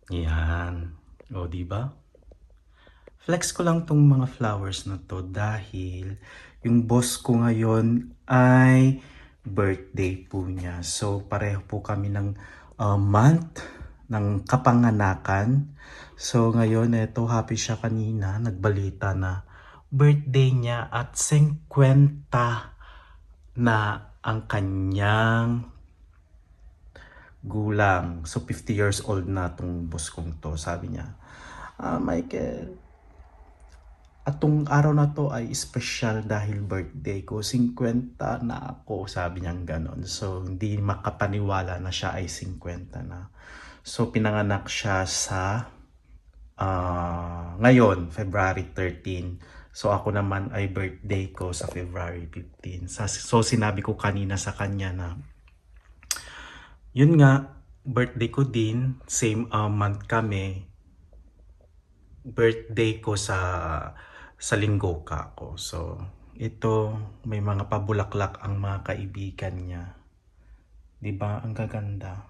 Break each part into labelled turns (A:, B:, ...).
A: Yan. O, di ba? Flex ko lang tong mga flowers na to dahil yung boss ko ngayon ay birthday po niya. So, pareho po kami ng month ng kapanganakan. So, ngayon, eto, happy siya kanina. Nagbalita na birthday niya at 50 na ang kanyang gulang. So, 50 years old na tong boss kong to. Sabi niya, Michael, atong araw na to ay special dahil birthday ko. 50 na ako, sabi niyang ganon. So, hindi makapaniwala na siya ay 50 na. So, pinanganak siya sa ngayon, February 13. So, ako naman ay birthday ko sa February 15. So, sinabi ko kanina sa kanya na yun nga, birthday ko din, same month kami. Birthday ko sa linggo ka ako. So, ito, may mga pabulaklak ang mga kaibigan niya. 'Di ba? Ang gaganda.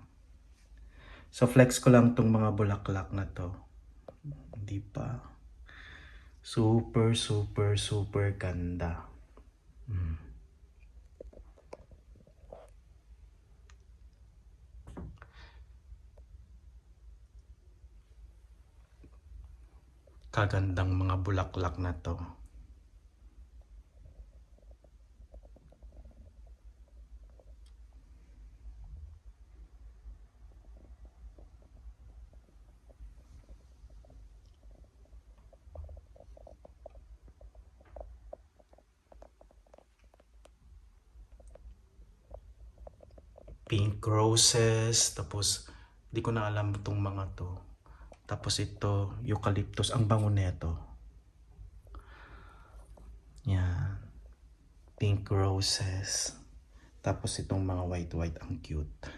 A: So, flex ko lang tong mga bulaklak na to. 'Di ba? Super, super, super ganda. Kagandang mga bulaklak na to. Pink roses, tapos di ko na alam itong mga to. Tapos ito, eucalyptus, ang bango nito. Yan. Pink roses. Tapos itong mga white-white, ang cute.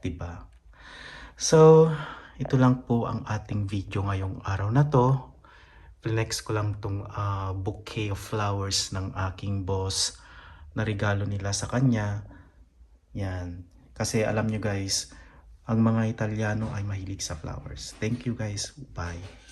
A: Diba? So, ito lang po ang ating video ngayong araw na to. Next ko lang itong bouquet of flowers ng aking boss na regalo nila sa kanya. Yan. Kasi alam nyo guys, ang mga Italiano ay mahilig sa flowers. Thank you guys. Bye.